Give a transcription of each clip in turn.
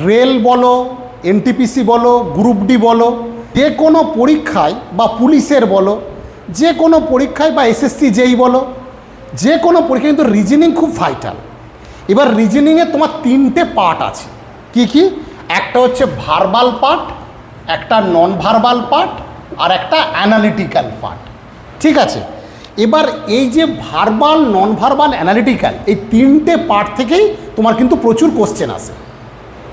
Rail বলো, NTPC বলো, group D বলো, যে কোনো পরীক্ষায় বা পুলিশের বলো, যে কোনো পরীক্ষায় বা এসএসসি যেই বলো, যে কোনো পরীক্ষায় কিন্তু রিজনিং খুব ভাইটাল। এবার রিজনিংয়ে তোমার তিনটে পার্ট আছে। কি কি? একটা হচ্ছে ভার্বাল পার্ট, একটা নন ভার্বাল পার্ট, আর একটা অ্যানালিটিক্যাল পার্ট। ঠিক আছে? এবার এই যে ভার্বাল, নন ভার্বাল, অ্যানালিটিক্যাল, এই তিনটে পার্ট থেকেই তোমার কিন্তু প্রচুর কোশ্চেন আসে।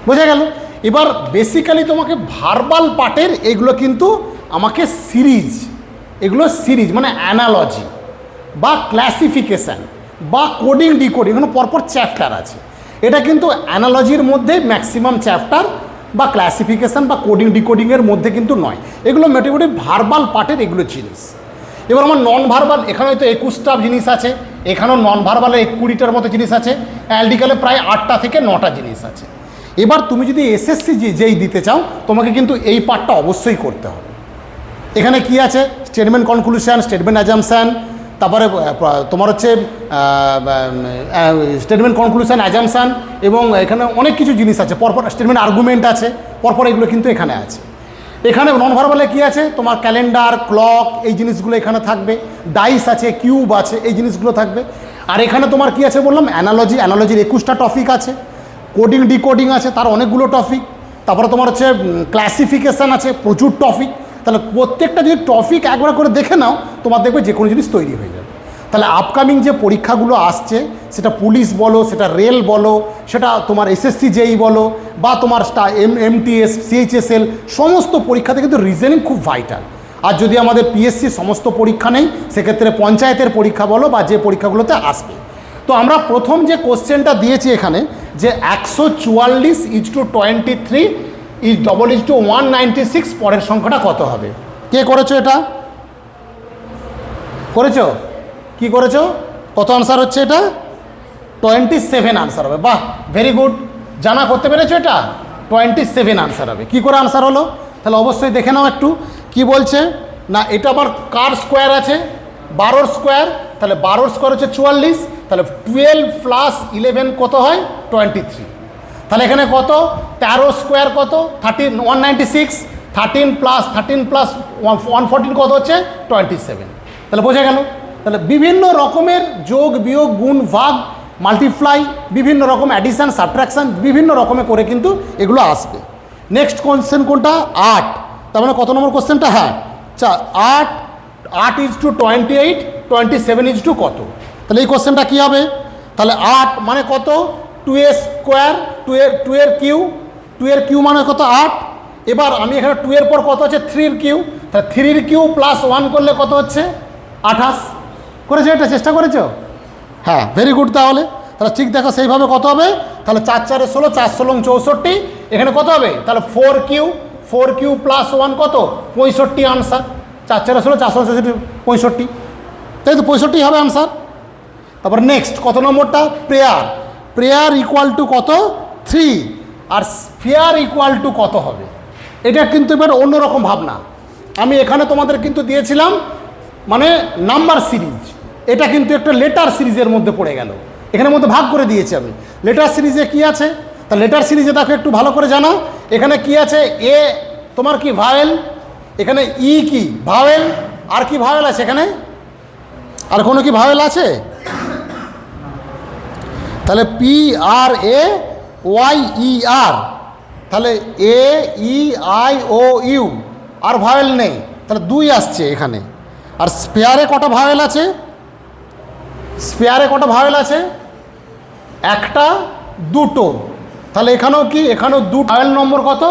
বোঝা গেল? এবার বেসিক্যালি তোমাকে ভার্বাল পার্টের এগুলো কিন্তু আমাকে সিরিজ, এগুলো সিরিজ মানে অ্যানালজি বা ক্লাসিফিকেশান বা কোডিং ডিকোডিং, এখানে পরপর চ্যাপ্টার আছে। এটা কিন্তু অ্যানালজির মধ্যে ম্যাক্সিমাম চ্যাপ্টার বা ক্লাসিফিকেশান বা কোডিং ডিকোডিংয়ের মধ্যে কিন্তু নয়, এগুলো মোটামুটি ভার্বাল পার্টের এগুলো জিনিস। এবার আমার নন ভার্বাল, এখানে হয়তো 21টা জিনিস আছে, এখানেও নন ভার্বালে 20টার মতো জিনিস আছে, অ্যানালিটিক্যালে প্রায় 8টা থেকে 9টা জিনিস আছে। এবার তুমি যদি এসএসসি যেই দিতে চাও, তোমাকে কিন্তু এই পার্টটা অবশ্যই করতে হবে। এখানে কি আছে? স্টেটমেন্ট কনক্লুশন, স্টেটমেন্ট অ্যাজাম্পশান, তারপরে তোমার হচ্ছে স্টেটমেন্ট কনক্লুশন, অ্যাজাম্পশান, এবং এখানে অনেক কিছু জিনিস আছে, পরপর স্টেটমেন্ট আর্গুমেন্ট আছে, পরপর এগুলো কিন্তু এখানে আছে। এখানে নন ভার্বালে কী আছে? তোমার ক্যালেন্ডার, ক্লক, এই জিনিসগুলো এখানে থাকবে, ডাইস আছে, কিউব আছে, এই জিনিসগুলো থাকবে। আর এখানে তোমার কি আছে বললাম? অ্যানালজি, অ্যানালজির 21টা টপিক আছে, কোডিং ডিকোডিং আছে, তার অনেকগুলো টপিক, তারপরে তোমার হচ্ছে ক্লাসিফিকেশান আছে, প্রচুর টপিক। তাহলে প্রত্যেকটা যদি টপিক একবার করে দেখে নাও, তোমার দেখবে যে কোনো জিনিস তৈরি হয়ে যাবে। তাহলে আপকামিং যে পরীক্ষাগুলো আসছে, সেটা পুলিশ বলো, সেটা রেল বলো, সেটা তোমার এসএসসি যেই বলো, বা তোমার এমটিএস, সিএইচএসএল, সমস্ত পরীক্ষাতে কিন্তু রিজনিং খুব ভাইটাল। আর যদি আমাদের পিএসসি সমস্ত পরীক্ষা নেই, সেক্ষেত্রে পঞ্চায়েতের পরীক্ষা বলো বা যে পরীক্ষাগুলোতে আসবে। তো আমরা প্রথম যে কোশ্চেনটা দিয়েছি এখানে, যে 144:23 196, পরের সংখ্যাটা কত হবে? কে করেছো এটা? করেছো? কি করেছো? কত আনসার হচ্ছে এটা? 27 আনসার হবে। বাহ, ভেরি গুড, জানা করতে পেরেছো এটা? 27 আনসার হবে। কি করে আনসার হলো? তাহলে অবশ্যই দেখে নাও একটু কি বলছে না। এটা আবার কার স্কোয়ার আছে? 12 স্কোয়ার। তাহলে 12 স্কোয়ার হচ্ছে 44, তাহলে 12 + 11 কত হয়? 23। তাহলে এখানে কত? 13 স্কোয়ার কত? 196, 13 + 114 কত হচ্ছে? 27। তাহলে বোঝা গেল? তাহলে বিভিন্ন রকমের যোগ, বিয়োগ, গুণ, ভাগ, মাল্টিপ্লাই, বিভিন্ন রকম অ্যাডিশান, সাবট্রাকশান, বিভিন্ন রকমে করে কিন্তু এগুলো আসবে। নেক্সট কোশ্চেন কোনটা? 8। তার মানে কত নম্বর কোশ্চেনটা? হ্যাঁ, 8 8:28, 27 কত? তাহলে এই কোশ্চেনটা কী হবে? তাহলে 8 মানে কত? 2a স্কোয়ার, 2 এর কিউ, 2 এর কিউ মানে কত? 8। এবার আমি এখানে 2 এর পর কত হচ্ছে? 3 এর কিউ, তাহলে 3 এর কিউ +1 করলে কত হচ্ছে? 28। করেছো এটা? চেষ্টা করেছো? হ্যাঁ, ভেরি গুড। তাহলে ঠিক দেখো সেইভাবে কত হবে? তাহলে 4 × 4 = 16, 4 × 16 = 64। এখানে কত হবে? তাহলে 4 কিউ +1 কত? 65 আনসার। 4 × 4 = 16, 4 × 16 = 65, তাই তো 65 হবে আনসার। তারপর নেক্সট কত নম্বরটা? প্রেয়ার। প্রেয়ার ইকুয়াল টু কত? 3। আর স্ফিয়ার ইকুয়াল টু কত হবে? এটা কিন্তু এবার অন্যরকম ভাবনা। আমি এখানে তোমাদের কিন্তু দিয়েছিলাম মানে নাম্বার সিরিজ, এটা কিন্তু একটা লেটার সিরিজের মধ্যে পড়ে গেল। এখানের মধ্যে ভাগ করে দিয়েছি আমি। লেটার সিরিজে কি আছে? তা লেটার সিরিজে দেখো একটু ভালো করে জানো। এখানে কি আছে? এ তোমার কি ভাওয়েল, এখানে ই কি ভাওয়েল, আর কি ভাওয়েল আছে এখানে? আর কোনো কি ভাওয়েল আছে? তাহলে PRAYER, তাহলে AEIOU, আর ভাওয়েল নেই, তাহলে 2 আসছে এখানে। আর স্পেয়ারে কটা ভাওয়েল আছে? স্পেয়ারে কটা ভাওয়েল আছে? 1টা, 2টো। তাহলে এখানেও কি? এখানেও 2। ভাওয়েল নম্বর কত?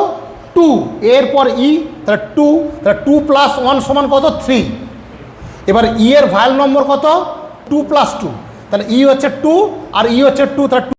2। এরপর ই, তাহলে 2, তাহলে 2 + 1 = কত? 3। এবার ই এর ভাওয়েল নম্বর কত? 2 + 2, তাহলে ই হচ্ছে 2 আর ই হচ্ছে 2, তাহলে